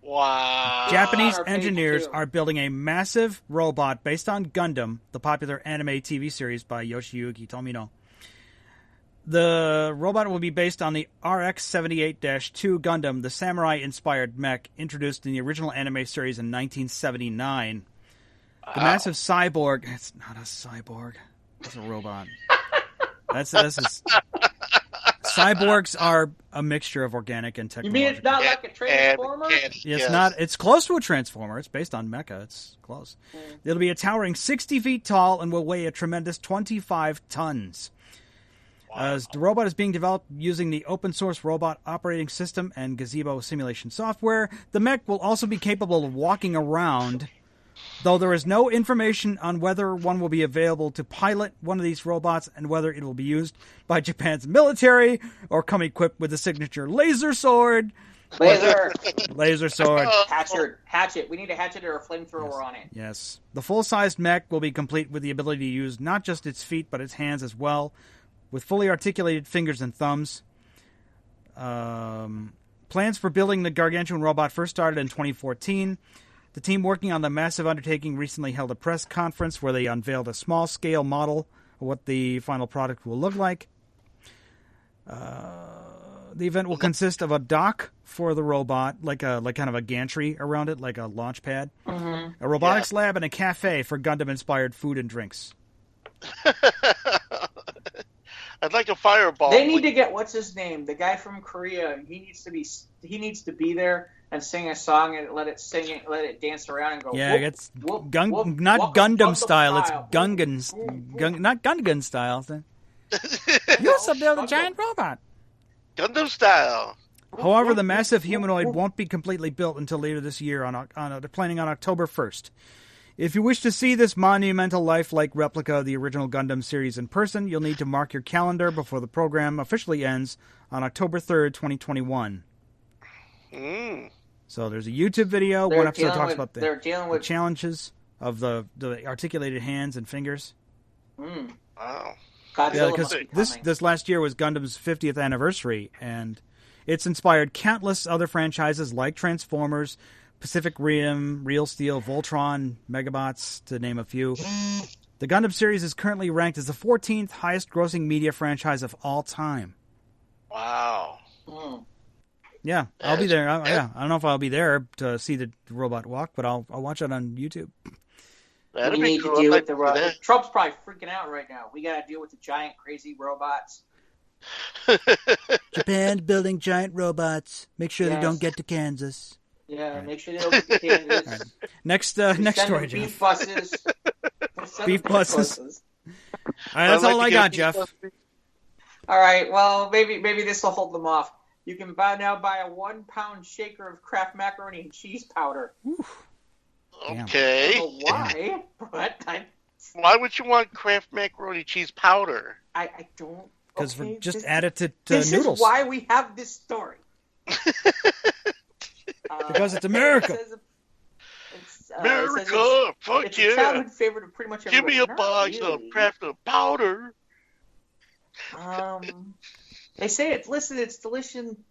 Wow. Japanese on our page, engineers too. are building a massive robot based on Gundam, the popular anime TV series by Yoshiyuki Tomino. The robot will be based on the RX-78-2 Gundam, the samurai-inspired mech introduced in the original anime series in 1979. The massive cyborg... It's not a cyborg. It's a robot. Cyborgs are a mixture of organic and You technological. mean it's not like a transformer? It's not. It's close to a transformer. It's based on mecha. It's close. It'll be a towering 60 feet tall and will weigh a tremendous 25 tons. As the robot is being developed using the open source robot operating system and Gazebo simulation software, the mech will also be capable of walking around, though there is no information on whether one will be available to pilot one of these robots and whether it will be used by Japan's military or come equipped with the signature laser sword. Laser sword. Hatchet. We need a hatchet or a flamethrower on it. Yes. The full-sized mech will be complete with the ability to use not just its feet but its hands as well, with fully articulated fingers and thumbs. Plans for building the gargantuan robot first started in 2014. The team working on the massive undertaking recently held a press conference where they unveiled a small-scale model of what the final product will look like. The event will consist of a dock for the robot, like kind of a gantry around it, like a launch pad, a robotics lab, and a cafe for Gundam-inspired food and drinks. I'd like a fireball. They need to get what's his name, the guy from Korea. He needs to be there and sing a song and let it dance around and go. Yeah, whoop, it's whoop, not whoop, Gundam whoop, style. It's style. not Gungan style. You also build a giant robot. Gundam style. However, the massive humanoid won't be completely built until later this year. They're planning on October 1st. If you wish to see this monumental lifelike replica of the original Gundam series in person, you'll need to mark your calendar before the program officially ends on October 3rd, 2021. So there's a YouTube video. One episode talks about the challenges of the articulated hands and fingers. Wow. Yeah, because this last year was Gundam's 50th anniversary, and it's inspired countless other franchises like Transformers, Pacific Rim, Real Steel, Voltron, Megabots, to name a few. The Gundam series is currently ranked as the 14th highest-grossing media franchise of all time. Wow. Yeah, I'll be there. I don't know if I'll be there to see the robot walk, but I'll watch it on YouTube. That'd we be need cool. to deal with the robot. Trump's probably freaking out right now. We got to deal with the giant, crazy robots. Japan's building giant robots. Make sure they don't get to Kansas. Yeah, make sure they don't get to Kansas. Right. Next story, Jeff. Beef buses. Beef buses. All right, that's all I got, Jeff. All right, well, maybe this will hold them off. You can now buy a 1-pound shaker of Kraft macaroni and cheese powder. Okay. I don't know why, but why would you want Kraft macaroni cheese powder? I don't. Because okay, just add it to this noodles. This is why we have this story. Because it's America. America, fuck it's yeah! It's a childhood favorite of pretty much everybody. Give me a box of Kraft powder. They say it's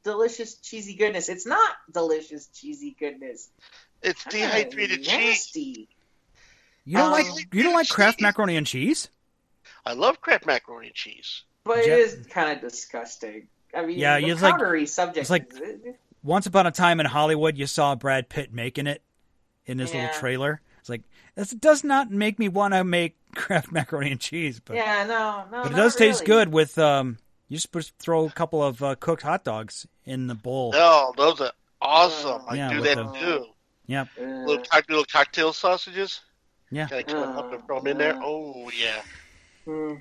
delicious cheesy goodness. It's not delicious cheesy goodness. It's dehydrated cheese. You don't like Kraft macaroni and cheese? I love Kraft macaroni and cheese, but it is kind of disgusting. I mean, yeah, the powdery subject. It's like once upon a time in Hollywood, you saw Brad Pitt making it in his little trailer. It's like this does not make me want to make Kraft macaroni and cheese, but but it does taste good with you just throw a couple of cooked hot dogs in the bowl. Oh, those are awesome! I do that too. Yeah, little cocktail sausages. Yeah, gotta cut them up and throw them in there. Oh yeah.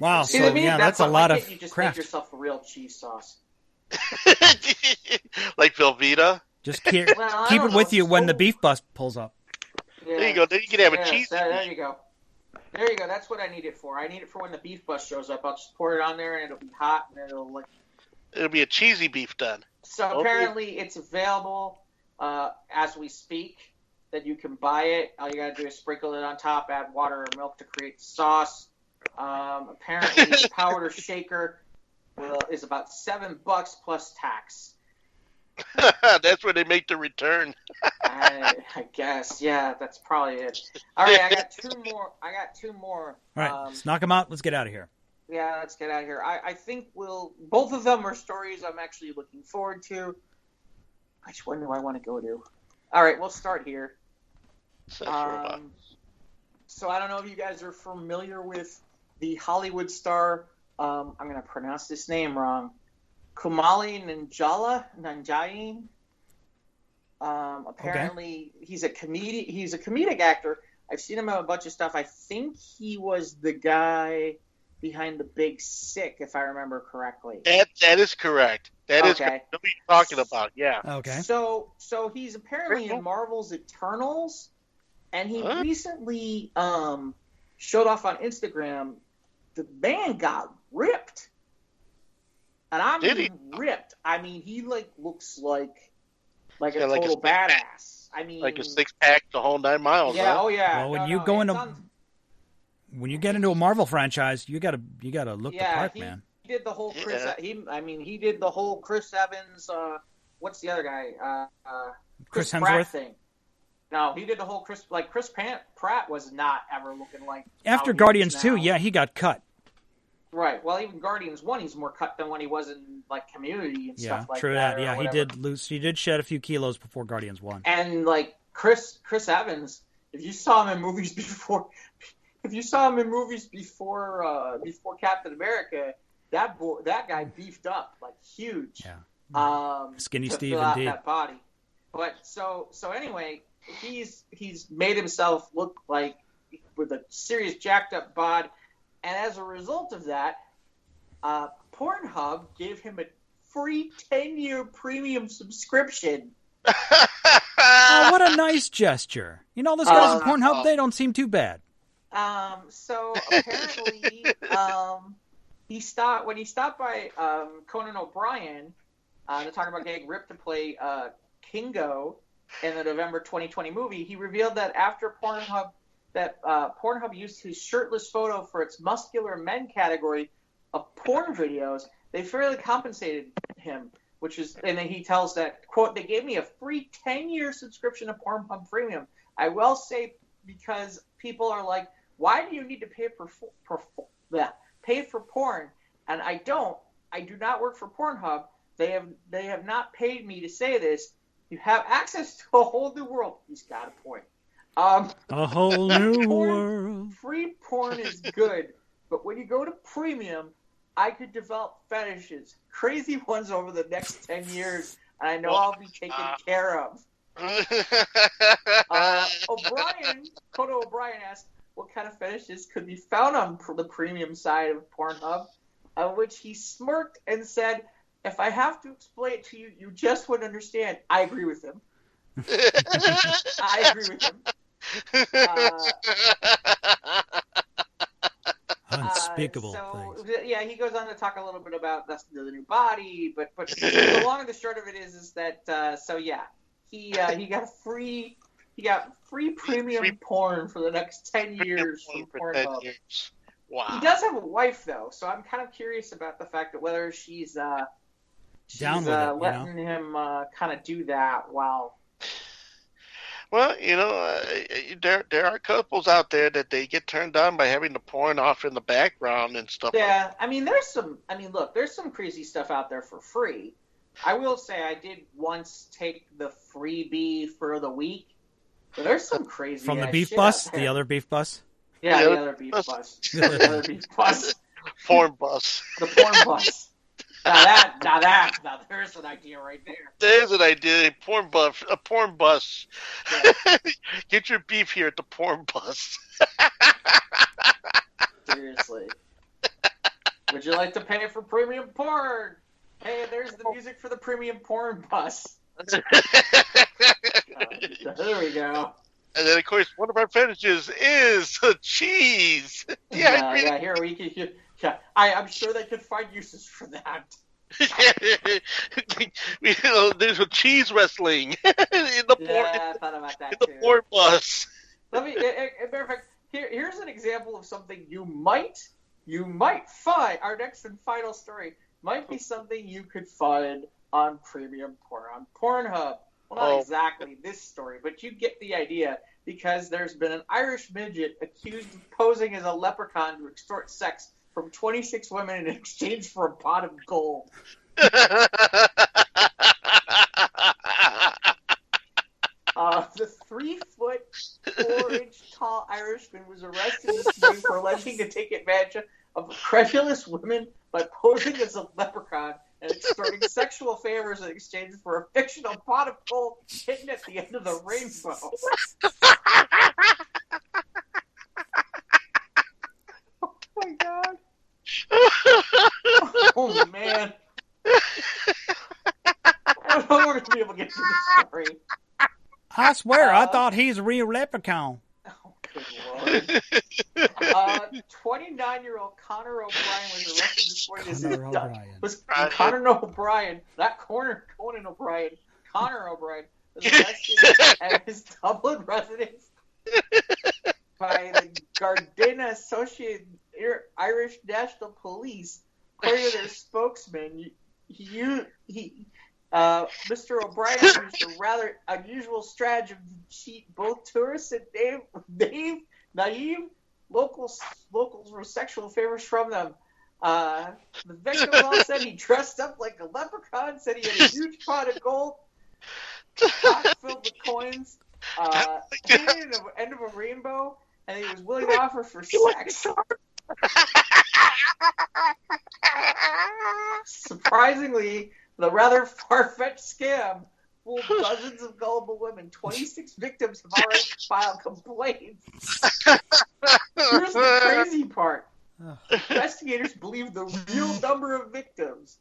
Wow, so that's a lot of you just Kraft. Make yourself a real cheese sauce. Like Velveeta. Just keep it with you when the beef bus pulls up. Yeah. There you go. Then you can have a cheese. There you go. There you go. That's what I need it for. I need it for when the beef bus shows up. I'll just pour it on there and it'll be hot and it'll be a cheesy beef done. So apparently it's available as we speak. That you can buy it. All you gotta do is sprinkle it on top, add water or milk to create the sauce. Apparently the powder shaker is about $7 plus tax. That's where they make the return. I guess, yeah, that's probably it. All right, I got two more. All right, let's knock them out. Let's get out of here. Yeah, let's get out of here. I think both of them are stories I'm actually looking forward to. Which one do I want to go to? All right, we'll start here. So I don't know if you guys are familiar with the Hollywood star. I'm going to pronounce this name wrong. Kumali Nanjiani. Apparently, he's a comedic actor. I've seen him in a bunch of stuff. I think he was the guy behind The Big Sick, if I remember correctly. That is correct. That is correct. What are you talking about? Yeah. Okay. So he's apparently in Marvel's Eternals, and he recently showed off on Instagram. The man got ripped, and I mean ripped. I mean, he looks like a total badass. I mean, like a 6-pack, the whole 9 miles. Yeah. Huh? Oh yeah. Well, when you get into a Marvel franchise, you gotta look the part, man. He did the whole Chris. He did the whole Chris Evans. What's the other guy? Chris Hemsworth Pratt thing. No, he did the whole Chris Pratt was not ever looking like. After Guardians 2, yeah, he got cut. Right. Well, even Guardians 1, he's more cut than when he was in Community and stuff like that. True that. Yeah, he did shed a few kilos before Guardians 1. And Chris Evans, if you saw him in movies before Captain America, that guy beefed up huge. Yeah. Skinny Steve indeed. That body. But so anyway, he's made himself look like with a serious jacked up bod. And as a result of that, Pornhub gave him a free 10-year premium subscription. Oh, what a nice gesture. Those guys at Pornhub, they don't seem too bad. So apparently, when he stopped by Conan O'Brien to talk about getting ripped to play Kingo in the November 2020 movie, he revealed that after Pornhub used his shirtless photo for its muscular men category of porn videos, they fairly compensated him, and then he tells that, quote, they gave me a free 10-year subscription to Pornhub Premium. I will say, because people are like, why do you need to pay for porn? And I do not work for Pornhub. They have not paid me to say this. You have access to a whole new world. He's got a point. A whole new world. Free porn is good, but when you go to premium, I could develop fetishes, crazy ones over the next 10 years, and I know I'll be taken care of. Conan O'Brien asked what kind of fetishes could be found on the premium side of Pornhub, which he smirked and said, if I have to explain it to you, you just wouldn't understand. I agree with him. Unspeakable things. Yeah, he goes on to talk a little bit about the new body, but the long and the short of it is that he got free premium porn for the next 10 years from Pornhub. Wow. He does have a wife though, so I'm kind of curious about the fact that whether she's down with it, letting him kind of do that while. Well, there are couples out there that they get turned on by having the porn off in the background and stuff. Yeah, there's some crazy stuff out there for free. I will say I did once take the freebie for the week. But there's some crazy from the beef bus, the other beef bus. Yeah, the other beef bus. The other beef bus. Porn bus. The porn bus. Now there's an idea right there. There's an idea. A porn bus. Yeah. Get your beef here at the porn bus. Seriously. Would you like to pay for premium porn? Hey, there's the music for the premium porn bus. There we go. And then, of course, one of our fetishes is cheese. Yeah. Here we can. Yeah, I'm sure they could find uses for that. There's a cheese wrestling in the porn. I thought about that in the porn bus. Matter of fact, here's an example of something you might find. Our next and final story might be something you could find on premium porn on Pornhub. Well, not exactly this story, but you get the idea, because there's been an Irish midget accused of posing as a leprechaun to extort sex from 26 women in exchange for a pot of gold. The 3-foot, 4-inch tall Irishman was arrested this morning for alleging to take advantage of credulous women by posing as a leprechaun and extorting sexual favors in exchange for a fictional pot of gold hidden at the end of the rainbow. Oh my god. Oh man. I don't know we're going to be able to get to the story. I swear, I thought he's a real leprechaun. Oh, good Lord. 29-year-old Connor O'Brien was arrested this morning. Conan O'Brien, not Conan O'Brien. Connor O'Brien was arrested at his Dublin residence by the Garda Associated Irish National Police. According to their spokesman, Mr. O'Brien used a rather unusual strategy to cheat both tourists and naive locals for sexual favors from them. The victim all said he dressed up like a leprechaun, said he had a huge pot of gold, pot filled with coins, hidden at the end of a rainbow, and he was willing to offer for sex. Surprisingly, the rather far-fetched scam fooled dozens of gullible women. 26 victims have already filed complaints. Here's the crazy part. Investigators believe the real number of victims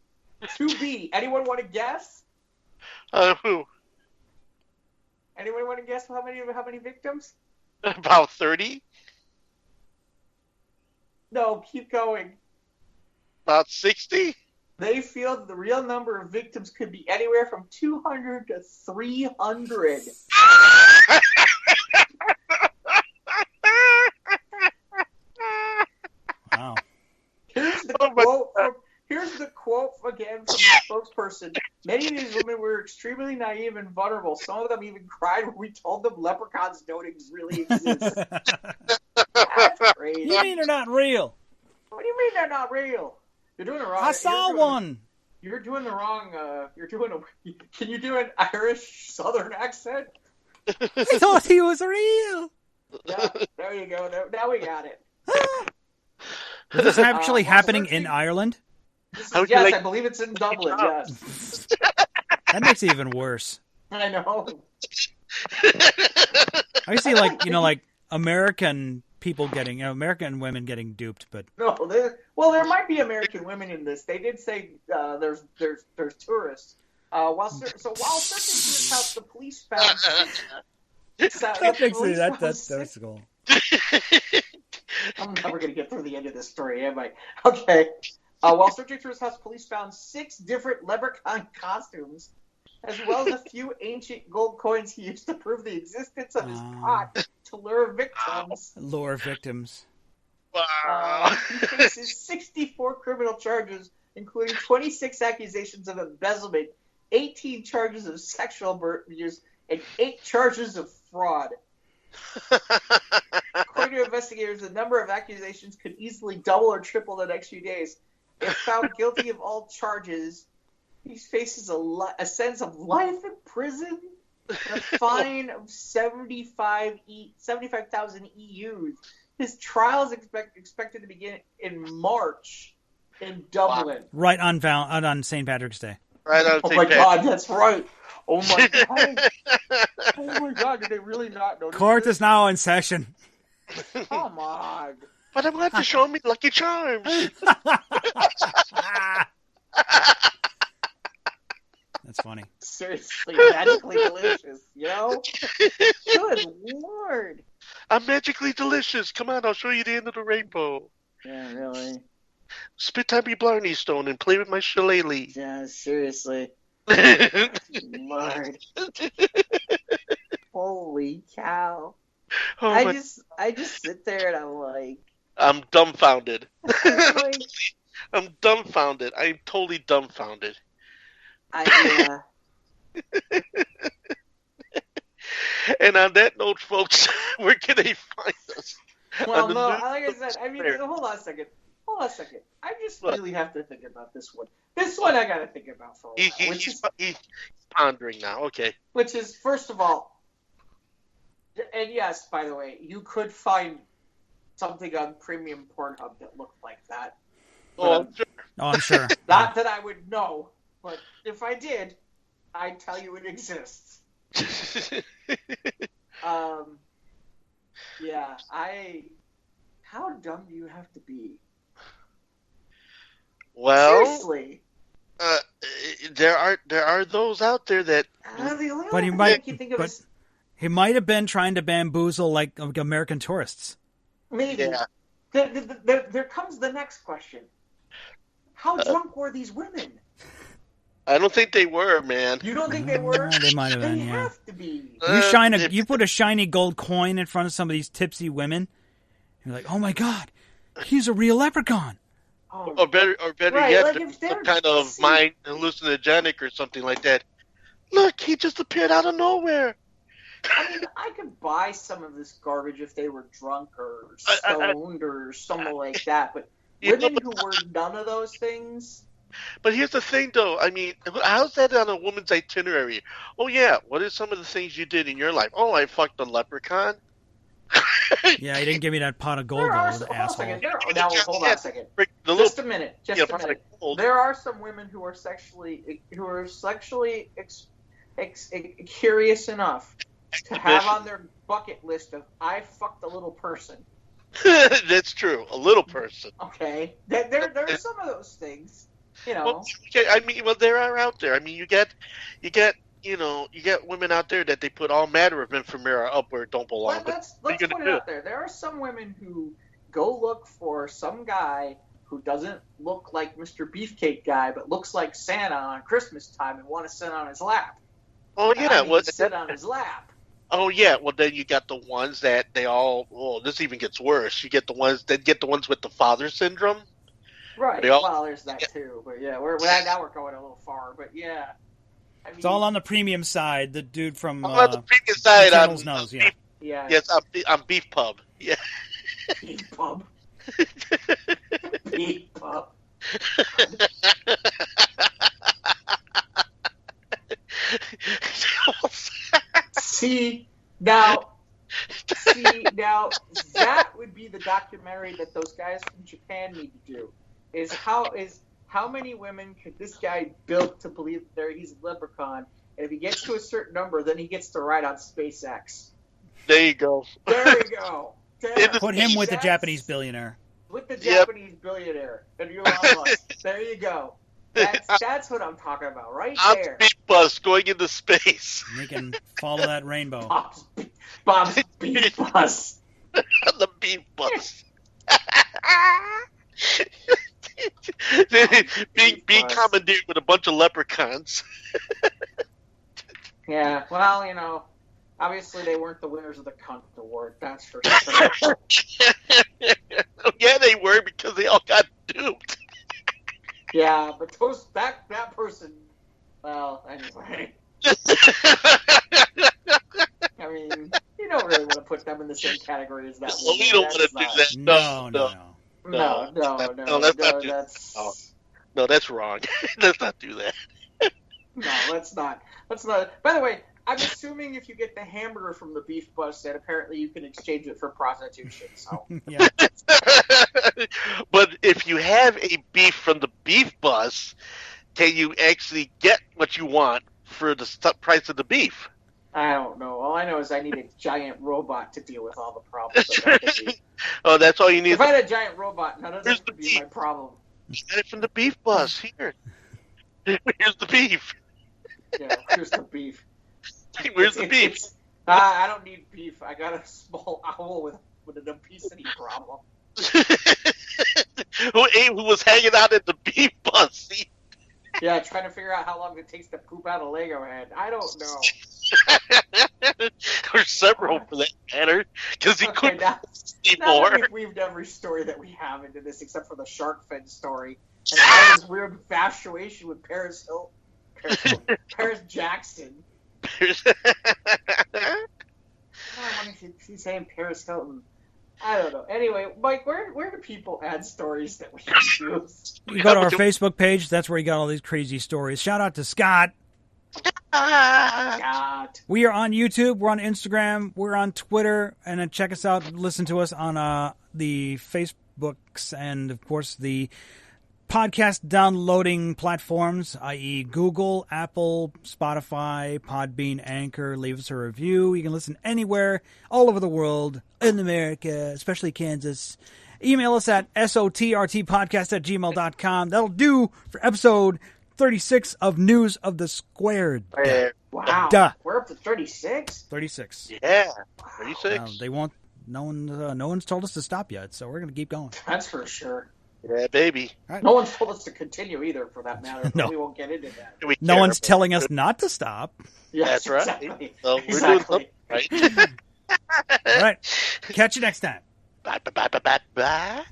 to be... Anyone want to guess? Who? Anyone want to guess how many victims? About 30? No, keep going. About 60? They feel that the real number of victims could be anywhere from 200 to 300. Wow. Here's the quote again from the spokesperson. Many of these women were extremely naive and vulnerable. Some of them even cried when we told them leprechauns don't really exist. That's crazy. You mean they're not real? What do you mean they're not real? You're doing it wrong. I saw one. You're doing the wrong. Can you do an Irish Southern accent? I thought he was real. Yeah, there you go. Now we got it. Is this actually happening in Ireland? Yes, I believe it's in Dublin. Yes. That makes it even worse. I know. I see, like American people American women getting duped, but no, there might be American women in this. They did say there's tourists. While searching through his house, the police found. That's cool. I'm never going to get through the end of this story, am I? Okay. While searching through his house, police found 6 different leprechaun costumes, as well as a few ancient gold coins he used to prove the existence of his pot to lure victims. Wow. He faces 64 criminal charges, including 26 accusations of embezzlement, 18 charges of sexual abuse, and 8 charges of fraud. According to investigators, the number of accusations could easily double or triple the next few days. If found guilty of all charges, he faces a sentence of life in prison and a fine of 75,000 EUs. His trial is expected to begin in March in Dublin. Right on St. Patrick's Day. Right on Oh St. my Patrick's. God, that's right. Oh my God. Oh my God, did they really not know? Court is now in session. Come on. But I'm going to show me Lucky Charms. That's funny. Seriously, magically delicious, you know? Good Lord. I'm magically delicious. Come on, I'll show you the end of the rainbow. Yeah, really. Spit on me Blarney Stone and play with my shillelagh. Yeah, seriously. Lord. Holy cow. Oh I just sit there and I'm like... I'm dumbfounded. like, I'm dumbfounded. I'm totally dumbfounded. Yeah. And on that note, folks, where can they find us? Well, On the no, news- like I said, I mean, hold on a second. I just What? really have to think about this one. This one I got to think about for a while. He's pondering now. Okay. Which is, first of all, and yes, by the way, you could find something on Premium Pornhub that looked like that. Oh, sure. Oh, I'm sure. Not that I would know, but if I did, I'd tell you it exists. Yeah, how dumb do you have to be? Well, Seriously. there are those out there that The only But he thing might- I can think of but- is He might have been trying to bamboozle like American tourists. maybe. yeah. There comes the next question. How drunk were these women? I don't think they were, man. You don't think they were? They might have been, They yeah. have to be. You put a shiny gold coin in front of some of these tipsy women, and you're like, oh my god, he's a real leprechaun. Or better Right, yet, like there's if they're- some kind of mind hallucinogenic or something like that. Look, he just appeared out of nowhere. I mean, I could buy some of this garbage if they were drunk or I- stoned or something like that, but You women know, who were none of those things. But here's the thing, though. I mean, how's that on a woman's itinerary? Oh, yeah. What are some of the things you did in your life? Oh, I fucked a leprechaun. Yeah, he didn't give me that pot of gold, There are though, some, the hold on a asshole. second. Hold on a second. The little, Just a minute. Just a pot minute. of gold. There are some women who are sexually curious enough to have on their bucket list of "I fucked a little person." That's true. A little person. Okay, there are some of those things. You know, Well, okay, I mean, there are out there. I mean, you get women out there that they put all matter of infamera up where it don't belong. let's what are put you it gonna do? out there. There are some women who go look for some guy who doesn't look like Mr. Beefcake guy, but looks like Santa on Christmas time and want to sit on his lap. Oh yeah, Sit on his lap. oh yeah. Well, then you got the ones that they all. Oh, this even gets worse. You get the ones with the father syndrome. Right. They all- Well, there's that too. But yeah, now we're going a little far. But yeah, I mean, It's all on the premium side. The dude from I'm on the previous side. Eternals knows, yeah. yeah. Yes, I'm Beef Pub. Yeah. Beef pub. Beef pub. See now, that would be the documentary that those guys from Japan need to do. Is how many women could this guy build to believe that he's a leprechaun? And if he gets to a certain number, then he gets to ride on SpaceX. There you go. There we go. There. Put him with the That's- Japanese billionaire. With the Yep. Japanese billionaire and Elon Musk. There you go. That's what I'm talking about, right I'm there. Beef Bus going into space. And they can follow that rainbow. Bob's Beef Bus. The Beef Bus. being commandeered with a bunch of leprechauns. Yeah, well, obviously they weren't the winners of the Cunt Award, that's for sure. Yeah, they were because they all got duped. Yeah, but that person, well, anyway. I mean, you don't really want to put them in the same category as that Well, woman. we don't want to do that. No. No, let's not do that's... that. No, that's wrong. Let's not do that. No, let's not. By the way, I'm assuming if you get the hamburger from the Beef Bus, that apparently you can exchange it for prostitution. So Yeah. But if you have a beef from the Beef Bus, can you actually get what you want for the price of the beef? I don't know. All I know is I need a giant robot to deal with all the problems. That could be. Oh, that's all you need. If I had a giant robot, none of Here's this the would be my beef. problem. Get it from the Beef Bus. Here. Here's the beef. Yeah, here's the beef. Where's the beef? I don't need beef. I got a small owl with an obesity problem. Who was hanging out at the Beef Bus? Yeah, trying to figure out how long it takes to poop out a Lego head. I don't know. Or several, for that matter, because he couldn't now anymore. that we've weaved every story that we have into this, except for the shark fin story, and Alan's weird infatuation with Paris Hilton. Paris Jackson. I want to see saying Paris Hilton. I don't know. Anyway, Mike, where do people add stories that we can use? You go to our Facebook page. That's where you got all these crazy stories. Shout out to Scott. God. We are on YouTube. We're on Instagram. We're on Twitter. And then check us out. Listen to us on the Facebooks and, of course, the podcast downloading platforms, i.e. Google, Apple, Spotify, Podbean, Anchor. Leave us a review. You can listen anywhere, all over the world, in America, especially Kansas. Email us at sotrtpodcast@gmail.com. That'll do for episode 36 of News of the Squared. Wow. Duh. We're up to 36? 36. Yeah, 36. They won't. No one's told us to stop yet, so we're going to keep going. That's for sure. Yeah, baby. Right. No one's told us to continue either, for that matter. No. We won't get into that. No one's telling us not to stop. Yes, That's right. Exactly. So we're Exactly. doing something right. All right. Catch you next time. Bye, bye, bye, bye, bye, bye.